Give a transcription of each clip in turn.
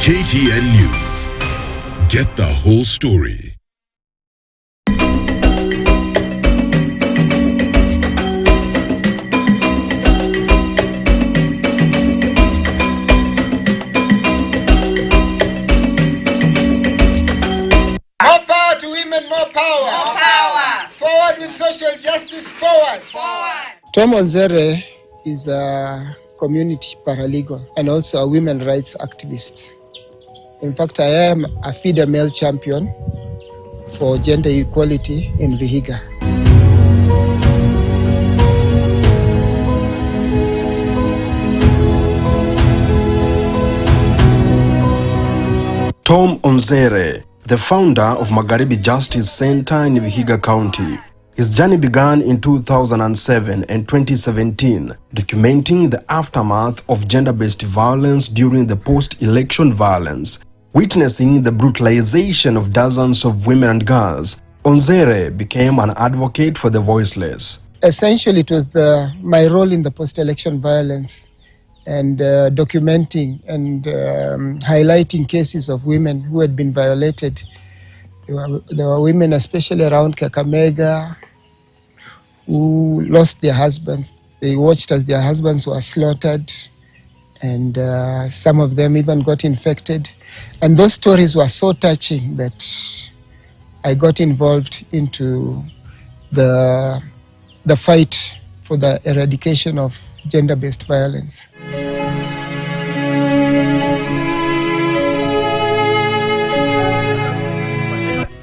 KTN News. Get the whole story. More power to women, more power. More power. Forward with social justice, forward. Forward. Tom Onzere is a community paralegal and also a women's rights activist. In fact, I am a FIDA male champion for gender equality in Vihiga. Tom Onzere, the founder of Magharibi Justice Center in Vihiga County. His journey began in 2007 and 2017, documenting the aftermath of gender-based violence during the post-election violence. Witnessing the brutalization of dozens of women and girls, Onzere became an advocate for the voiceless. Essentially, it was my role in the post-election violence and documenting and highlighting cases of women who had been violated. There were women, especially around Kakamega, who lost their husbands. They watched as their husbands were slaughtered, and some of them even got infected. And those stories were so touching that I got involved into the fight for the eradication of gender-based violence.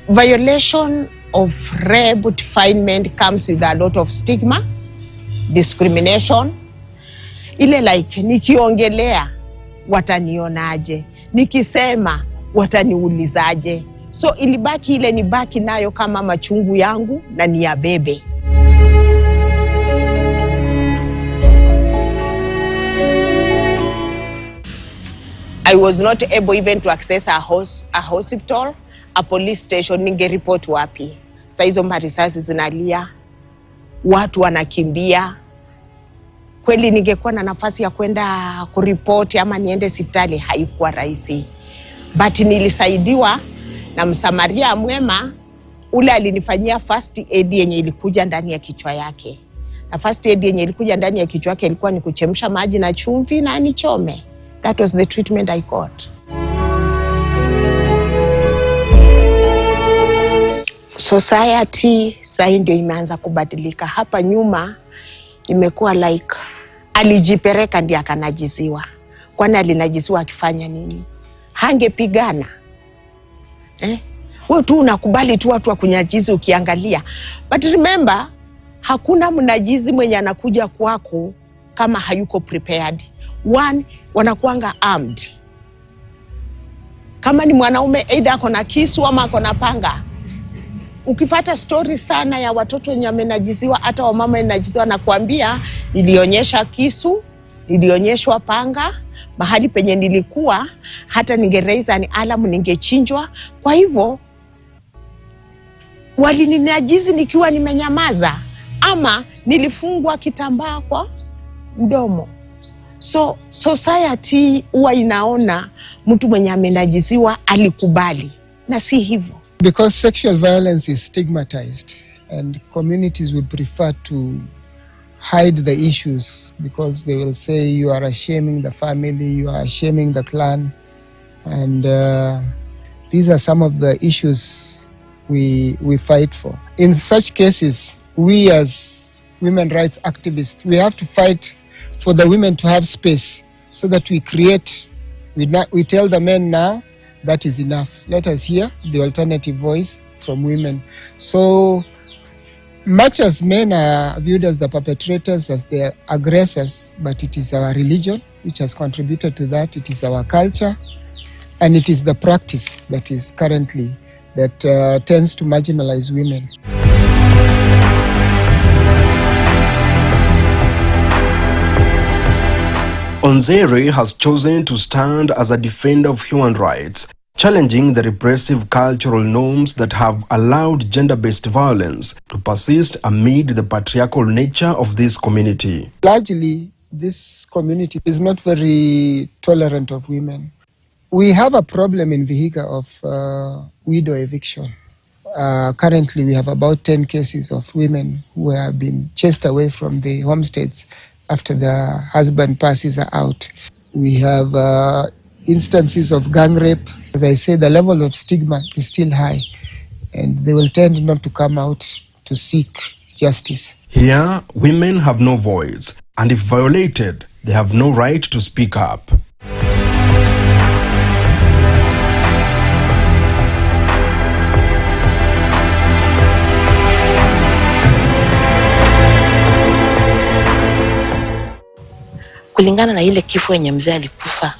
Violation of rape definement comes with a lot of stigma, discrimination. Ile like nikiongelea watanionaje, nikisema wataniulizaje. So ilibaki ile nibaki nayo kama machungu yangu na niyabebe. I was not able even to access a hospital, a police station. Ninge report wapi? Sa hizo marisasi zinalia, watu wanakimbia. Kweli ningekuwa na nafasi ya kwenda kuripoti ama niende hospitali, haikuwa rahisi. But nilisaidiwa na msamaria mwema, ule alinifanyia first aid yenye ilikuja ndani ya kichwa yake. Na first aid yenye ilikuja ndani ya kichwa yake ilikuwa ni kuchemsha maji na chumvi na nichome. That was the treatment I got. Society sasa ndio imeanza kubadilika. Hapa nyuma imekuwa like alijipereka ndiye akanajiziwa. Kwani alinajiziwa akifanya nini? Hangepigana. Wewe tu unakubali tu watu wa kunyajizi ukiangalia. But remember, hakuna mnajizi mwenye anakuja kwako kama hayuko prepared. One, wanakuanga armed. Kama ni mwanaume either ako na kisu ama ako na panga. Ukifata story sana ya watoto wenye wamenajiziwa, hata wamama wamenajiziwa, na kuambia nilionyesha kisu, nilionyeshwa panga, mahali penye nilikuwa hata ningereiza ni alarm ningechinjwa. Kwa hivyo walininajizi nikiwa nimenyamaza ama nilifungwa kitambaa kwa mdomo. So society huwa inaona mtu mwenye amenajiziwa alikubali, na si hivyo. Because sexual violence is stigmatized and communities would prefer to hide the issues because they will say you are shaming the family, you are shaming the clan. And these are some of the issues we fight for. In such cases, we as women rights activists, we have to fight for the women to have space so that we create, we tell the men now, that is enough. Let us hear the alternative voice from women. So much as men are viewed as the perpetrators, as the aggressors, but it is our religion which has contributed to that. It is our culture, and it is the practice that is currently that tends to marginalize women. Onzere has chosen to stand as a defender of human rights, challenging the repressive cultural norms that have allowed gender-based violence to persist amid the patriarchal nature of this community. Largely, this community is not very tolerant of women. We have a problem in Vihiga of widow eviction. Currently, we have about 10 cases of women who have been chased away from the homesteads after their husband passes out. We have instances of gang rape. As I say, the level of stigma is still high, and they will tend not to come out to seek justice. Here, women have no voice, and if violated, they have no right to speak up. Kulingana na ile kifo yenye mzee alikufa,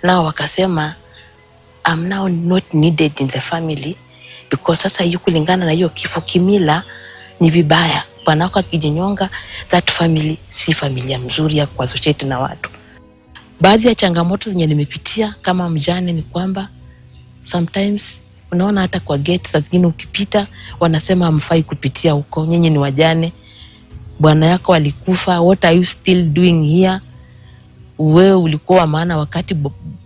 nao wakasema I'm now not needed in the family because sasa hiyo kulingana na hiyo kifo kimila ni vibaya. Bwanako akijinyonga, that family si familia mzuri ya kuassociate na watu. Baadhi ya changamoto zenye nimepitia kama mjane ni kwamba sometimes unaona hata kwa gate saa zingine ukipita wanasema hamfai kupitia huko, nyinyi ni wajane, bwana yako alikufa, what are you still doing here? Wewe ulikuwa maana wakati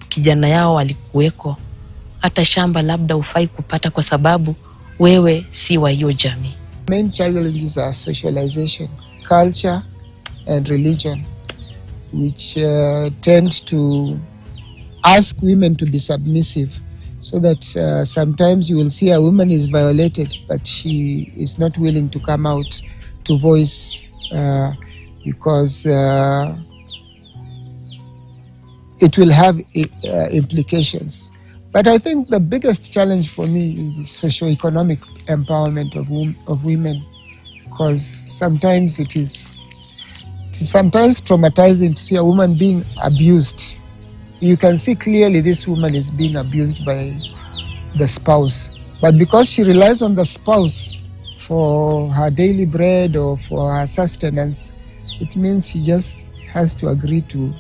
kijana yao alikuweko, hata shamba labda ufai kupata kwa sababu wewe si wa hiyo jamii. Main challenges are socialization, culture and religion, which tend to ask women to be submissive, so that sometimes you will see a woman is violated but she is not willing to come out to voice because it will have implications. But I think the biggest challenge for me is the socio-economic empowerment of women, because sometimes it is sometimes traumatizing to see a woman being abused. You can see clearly this woman is being abused by the spouse, but because she relies on the spouse for her daily bread or for her sustenance, it means she just has to agree to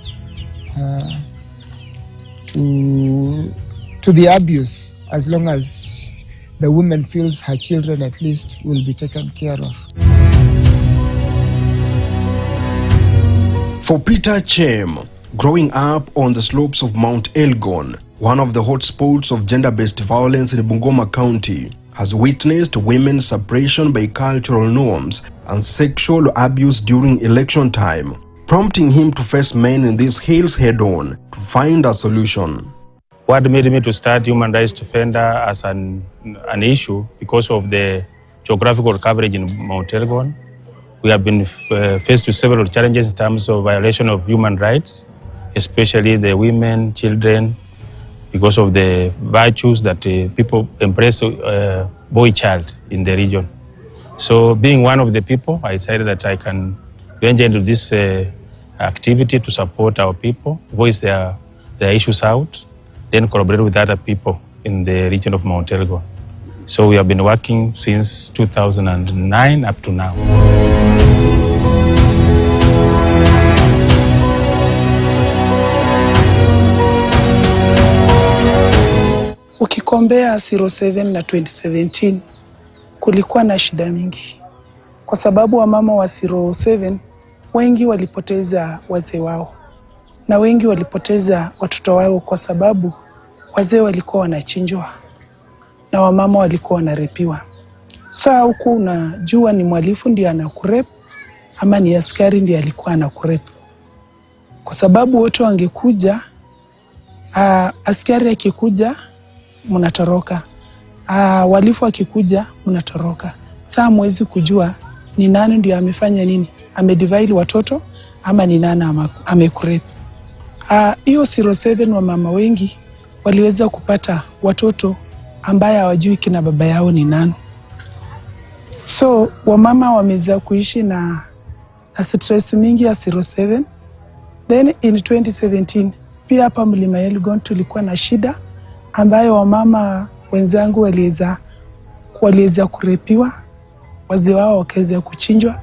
the abuse, as long as the woman feels her children at least will be taken care of. For Peter Chem, growing up on the slopes of Mount Elgon, one of the hotspots of gender-based violence in Bungoma County, has witnessed women's suppression by cultural norms and sexual abuse during election time, prompting him to face men in these hills head-on to find a solution. What made me to start Human Rights Defender as an issue because of the geographical coverage in Mount Elgon. We have been faced with several challenges in terms of violation of human rights, especially the women, children, because of the virtues that people embrace boy-child in the region. So being one of the people, I decided that I can venture into this activity to support our people, voice their issues out, then collaborate with other people in the region of Mount Elgon. So we have been working since 2009 up to now. Ukikombea 07 na 2017 kulikuwa na shida mingi, kwa sababu wamama wa 07 wengi walipoteza wazee wao na wengi walipoteza watoto wao kwa sababu wazee walikuwa wanachinjwa na wamama walikuwa wanarepiwa. Sasa huku unajua ni mwalifu ndiye anakurep ama ni askari ndiye alikuwa anakurep, kwa sababu wote wangekuja, askari akikuja mnatoroka, walifu akikuja mnatoroka. Sasa mwezi kujua ni nani ndiye amefanya nini, amedivide watoto ama ni nani amekurep. Hiyo 07 wa mama wengi waliweza kupata watoto ambaye hawajui kina baba yao ni nani. So wamama wameweza kuishi na stress mingi ya 07. Then in 2017 pia hapa Mlima Elgon tulikuwa na shida ambayo wamama wenzangu waliweza kurepiwa, wazee wao wakaweza kuchinjwa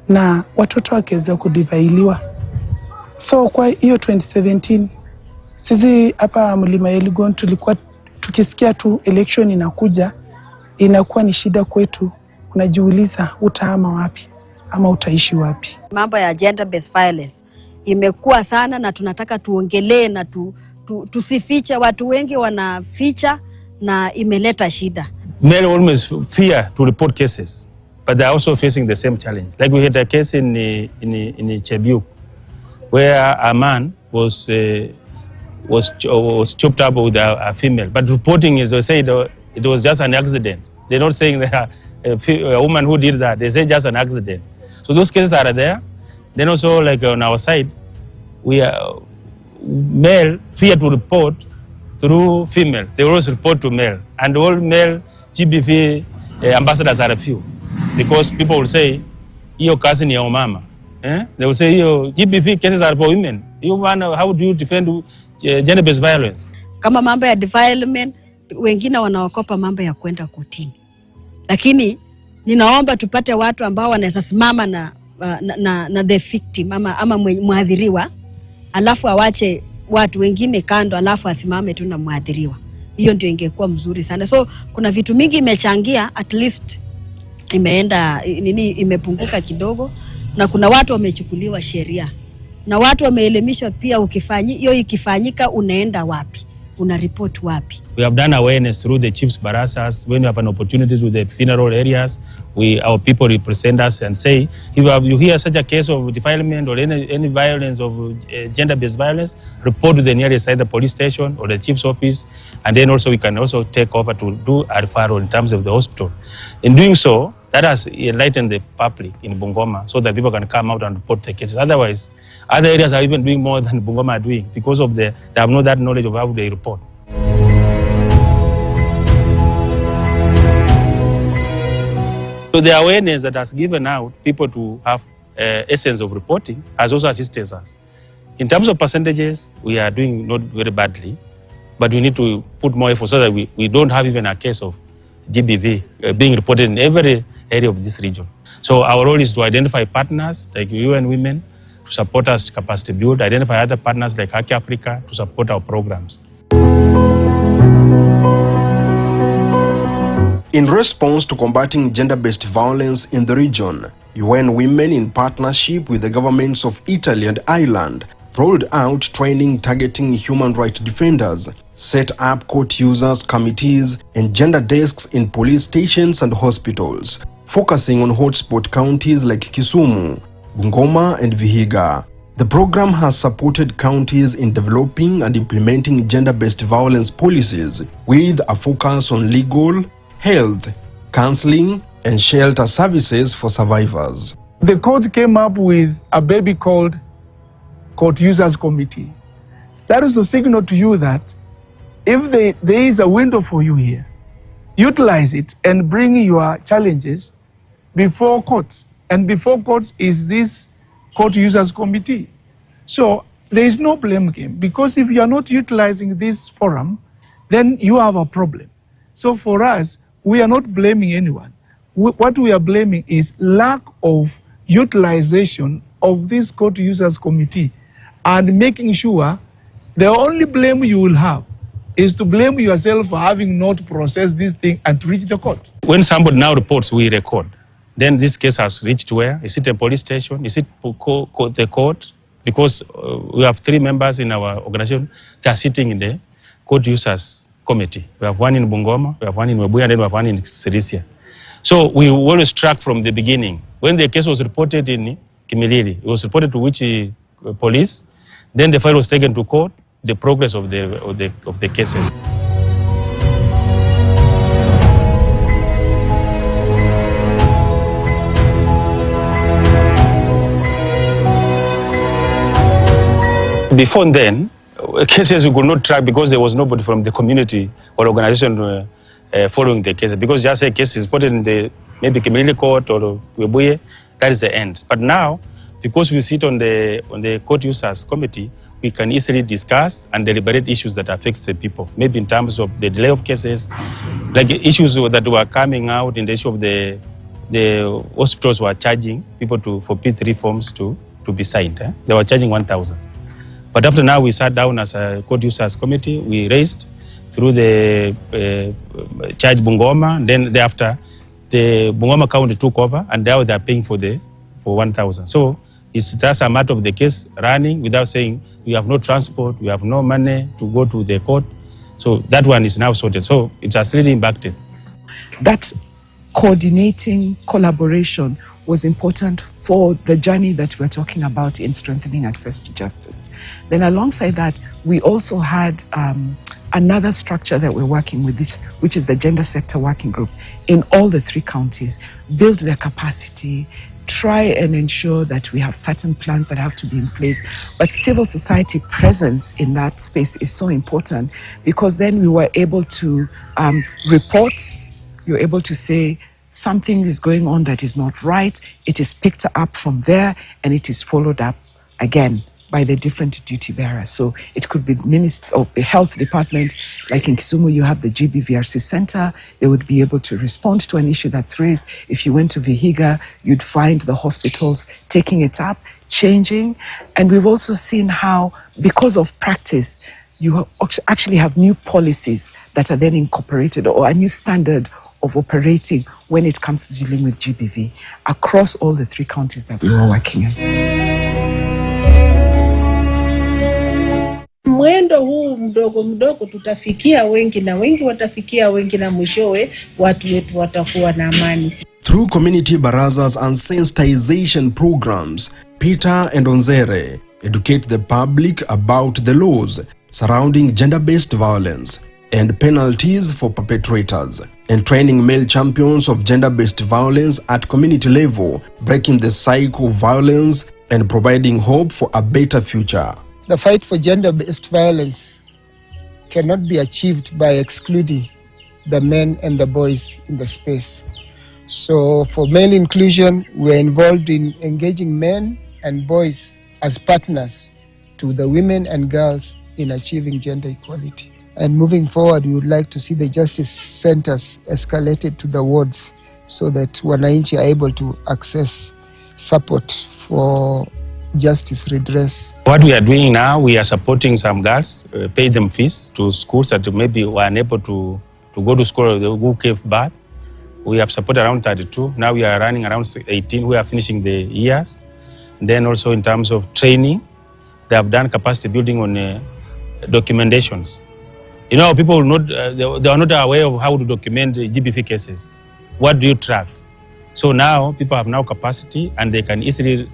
na watoto wakaweza kudivailiwa. So kwa hiyo 2017 sisi hapa Mlima Elgon tulikuwa tukisikia tu election inakuja, inakuwa ni shida kwetu. Unajiuliza utahama wapi ama utaishi wapi? Mambo ya gender based violence imekuwa sana na tunataka tuongelee na tusifiche. Watu wengi wanaficha na imeleta shida. Men always fear to report cases, but they're also facing the same challenge. Like we had a case in Chebiuk, where a man was chopped up with a female, but reporting is they say it was just an accident. They're not saying that a woman who did that. They say just an accident. So those cases are there. Then also, like on our side, we are male fear to report through female. They always report to male, and all male GBV ambassadors are a few, because people will say, "Your cousin, your mama." They will say, "Your GBV cases are for women. You man, how do you defend gender-based violence?" Kama mambo ya development, wengine wanaokopa mambo ya kwenda kotini. Lakini ninaomba tupate watu ambao wanaweza simama na the victim ama mwadhiriwa, alafu awache watu wengine kando, alafu asimame tu na mwadhiriwa. Hiyo ndio ingekuwa mzuri sana. So kuna vitu mingi imechangia, at least imepunguka kidogo, na kuna watu wamechukuliwa sheria, na watu wameelimishwa pia, ikifanyika unaenda wapi, una report wapi. We have done awareness through the chiefs barasas. When you have an opportunity to the funeral areas, our people represent us and say, if you hear such a case of defilement or any violence of gender-based violence, report to the nearest either police station or the chief's office, and then also we can also take over to do a referral in terms of the hospital. In doing so, that has enlightened the public in Bungoma so that people can come out and report the cases. Otherwise, other areas are even doing more than Bungoma are doing because of they have not that knowledge of how they report. So the awareness that has given out people to have essence of reporting has also assisted us. In terms of percentages, we are doing not very badly, but we need to put more effort so that we don't have even a case of GBV being reported in every area of this region. So our role is to identify partners like UN Women to support us capacity build, identify other partners like Haki Africa to support our programs. In response to combating gender-based violence in the region, UN Women, in partnership with the governments of Italy and Ireland, rolled out training targeting human rights defenders, set up court users committees and gender desks in police stations and hospitals, focusing on hotspot counties like Kisumu, Bungoma and Vihiga. The program has supported counties in developing and implementing gender-based violence policies with a focus on legal, health, counseling, and shelter services for survivors. The court came up with a baby called Court Users Committee. That is a signal to you that if there is a window for you here, utilize it and bring your challenges before courts. And before courts is this Court Users Committee. So there is no blame game, because if you are not utilizing this forum, then you have a problem. So for us, we are not blaming anyone. What we are blaming is lack of utilization of this Court Users Committee, and making sure the only blame you will have is to blame yourself for having not processed this thing and to reach the court. When somebody now reports, we record. Then this case has reached where? Is it a police station? Is it the court? Because we have 3 members in our organization that are sitting in the Court Users Committee. We have one in Bungoma, we have one in Webuye, and then we have one in Sirisia. So we always track from the beginning. When the case was reported in Kimilili, it was reported to which police, then the file was taken to court, the progress of the cases. Before then, cases we could not track because there was nobody from the community or organization following the cases. Because just a case is put in the maybe Kimilili court or Webuye, that is the end. But now, because we sit on the Court Users Committee, we can easily discuss and deliberate issues that affect the people. Maybe in terms of the delay of cases, like issues that were coming out in the issue of the hospitals were charging people for P3 forms to be signed. They were charging 1,000. But after now, we sat down as a Court Users Committee, we raised through the charge Bungoma, and then thereafter, the Bungoma County took over, and now they are paying for 1,000. So It's just a matter of the case running without saying we have no transport, we have no money to go to the court. So that one is now sorted. So it has really impacted. That coordinating collaboration was important for the journey that we're talking about in strengthening access to justice. Then alongside that, we also had another structure that we're working with, which is the Gender Sector Working Group in all the 3 counties, build their capacity, try and ensure that we have certain plans that have to be in place. But civil society presence in that space is so important, because then we were able to report. You're able to say something is going on that is not right. It is picked up from there and it is followed up again by the different duty bearers. So it could be Ministry of the Health Department, like in Kisumu, you have the GBVRC Center. They would be able to respond to an issue that's raised. If you went to Vihiga, you'd find the hospitals taking it up, changing. And we've also seen how, because of practice, you actually have new policies that are then incorporated, or a new standard of operating when it comes to dealing with GBV across all the 3 counties that we were working in. Mwendo huu mdogo mdogo tutafikia wengi, na wengi watafikia wengi, na mwishowe watu wetu watakuwa na amani. Through community barazas and sensitization programs, Peter and Onzere educate the public about the laws surrounding gender-based violence and penalties for perpetrators, and training male champions of gender-based violence at community level, breaking the cycle of violence and providing hope for a better future. The fight for gender-based violence cannot be achieved by excluding the men and the boys in the space. So for male inclusion, we're involved in engaging men and boys as partners to the women and girls in achieving gender equality. And moving forward, we would like to see the justice centers escalated to the wards so that wananchi are able to access support for justice redress. What we are doing now, we are supporting some girls, pay them fees to schools that maybe were unable to go to school, who gave birth. We have supported around 32. Now we are running around 18. We are finishing the years. Then also in terms of training, they have done capacity building on documentations. You know, people will not, they are not aware of how to document GBV cases. What do you track? So now people have now capacity and they can easily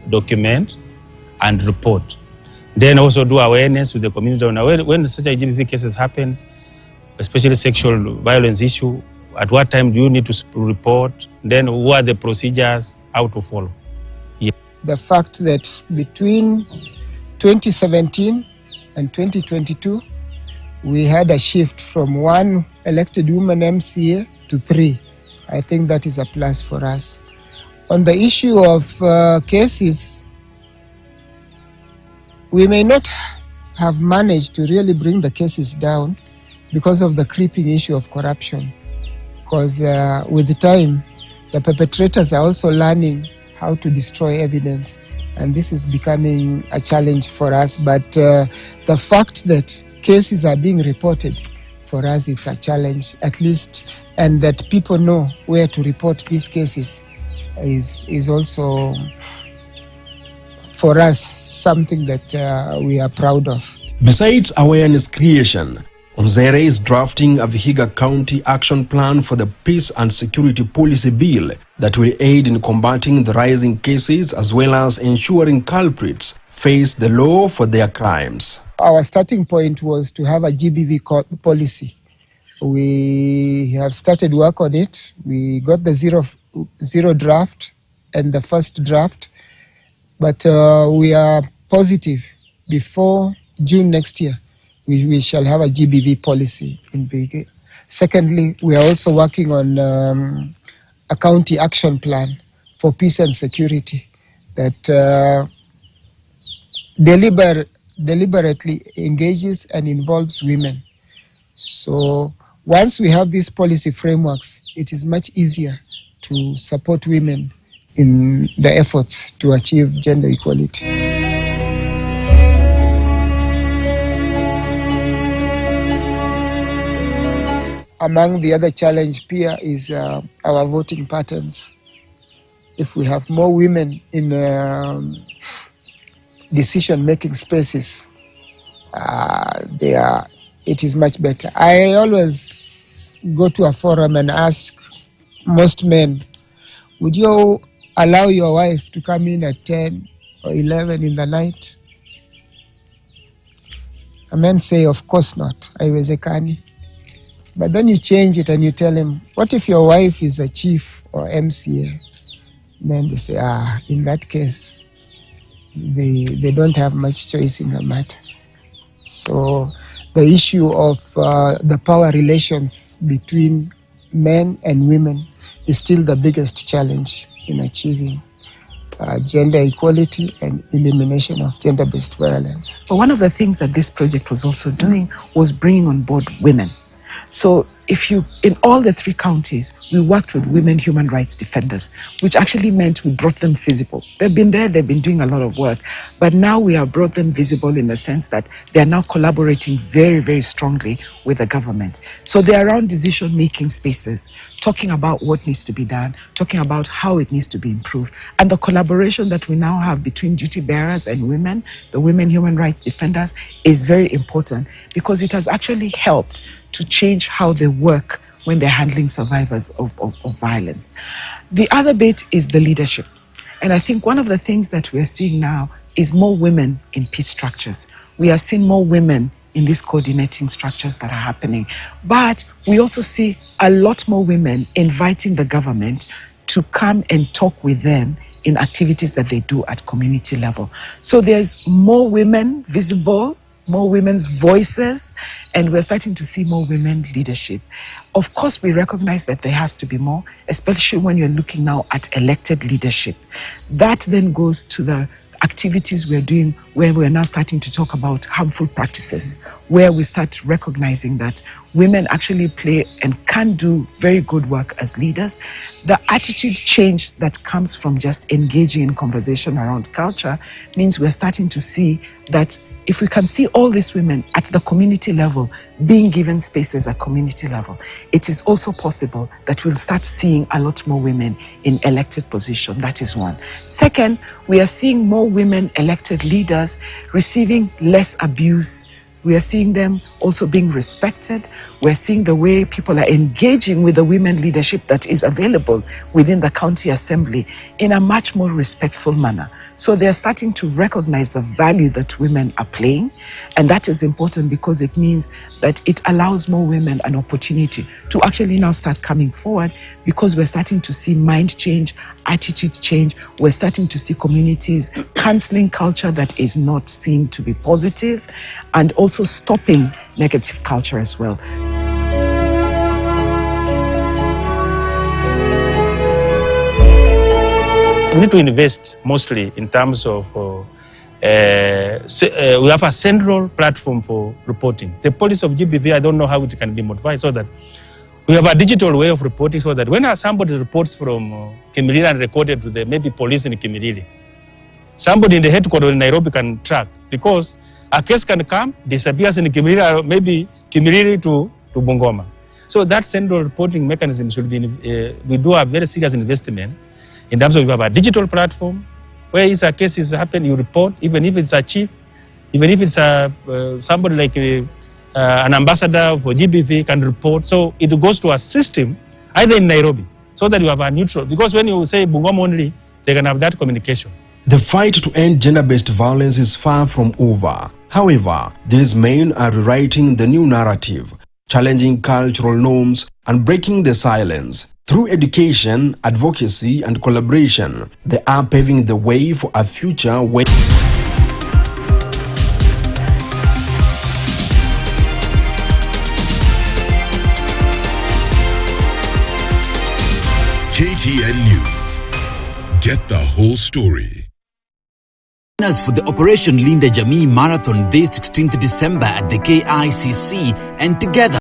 document and report. Then also do awareness with the community on when such a GBV cases happens, especially sexual violence issue, at what time do you need to report? Then what are the procedures, how to follow? Yeah. The fact that between 2017 and 2022, we had a shift from 1 elected woman MCA to 3. I think that is a plus for us. On the issue of cases, we may not have managed to really bring the cases down because of the creeping issue of corruption. Because with the time, the perpetrators are also learning how to destroy evidence. And this is becoming a challenge for us. But the fact that cases are being reported, for us it's a challenge, at least, and that people know where to report these cases is also, for us, something that we are proud of. Besides awareness creation, Onzere is drafting a Vihiga County action plan for the Peace and Security Policy Bill that will aid in combating the rising cases as well as ensuring culprits face the law for their crimes. Our starting point was to have a GBV policy. We have started work on it. We got the zero draft and the first draft, but we are positive before June next year we shall have a GBV policy in Vihiga. Secondly, we are also working on a county action plan for peace and security that deliberately engages and involves women. So once we have these policy frameworks, it is much easier to support women in the efforts to achieve gender equality. Among the other challenge, Pia, is our voting patterns. if we have more women in decision-making spaces, it is much better. I always go to a forum and ask most men, would you allow your wife to come in at 10 or 11 in the night? The men say, of course not, haiwezekani. But then you change it and you tell him, what if your wife is a chief or MCA? Then they say, in that case, they don't have much choice in the matter. So the issue of the power relations between men and women is still the biggest challenge in achieving gender equality and elimination of gender-based violence. But one of the things that this project was also doing was bringing on board women. So in all the 3 counties, we worked with women human rights defenders, which actually meant we brought them visible. They've been there, they've been doing a lot of work, but now we have brought them visible in the sense that they're now collaborating very, very strongly with the government. So they're around decision-making spaces, talking about what needs to be done, talking about how it needs to be improved. And the collaboration that we now have between duty bearers and women, the women human rights defenders, is very important because it has actually helped to change how they work when they're handling survivors of violence. The other bit is the leadership. And I think one of the things that we're seeing now is more women in peace structures. We are seeing more women in these coordinating structures that are happening. But we also see a lot more women inviting the government to come and talk with them in activities that they do at community level. So there's more women visible, more women's voices, and we're starting to see more women leadership. Of course, we recognize that there has to be more, especially when you're looking now at elected leadership. That then goes to the activities we're doing where we're now starting to talk about harmful practices, where we start recognizing that women actually play and can do very good work as leaders. The attitude change that comes from just engaging in conversation around culture means we're starting to see that if we can see all these women at the community level being given spaces at community level, it is also possible that we'll start seeing a lot more women in elected position. That is one. Second, we are seeing more women elected leaders receiving less abuse. We are seeing them also being respected. We're seeing the way people are engaging with the women leadership that is available within the county assembly in a much more respectful manner. So they're starting to recognize the value that women are playing. And that is important because it means that it allows more women an opportunity to actually now start coming forward, because we're starting to see mind change, attitude change. We're starting to see communities cancelling culture that is not seen to be positive, and also stopping negative culture as well. We need to invest mostly in terms of, we have a central platform for reporting. The policy of GBV, I don't know how it can be modified so that we have a digital way of reporting, so that when somebody reports from Kimilili and recorded to the maybe police in Kimilili, somebody in the headquarters in Nairobi can track, because a case can come, disappears in Kimilili, or maybe Kimilili to Bungoma. So that central reporting mechanism should be, we do a very serious investment in terms of we have a digital platform where is a case is happening, you report, even if it's a chief, even if it's somebody like an ambassador for GBV can report. So it goes to a system, either in Nairobi, so that you have a neutral, because when you say Bungoma only, they can have that communication. The fight to end gender-based violence is far from over. However, these men are rewriting the new narrative, challenging cultural norms and breaking the silence. Through education, advocacy and collaboration, they are paving the way for a future where KTN News. Get the whole story. For the Operation Linda Jamii Marathon this 16th December at the KICC, and together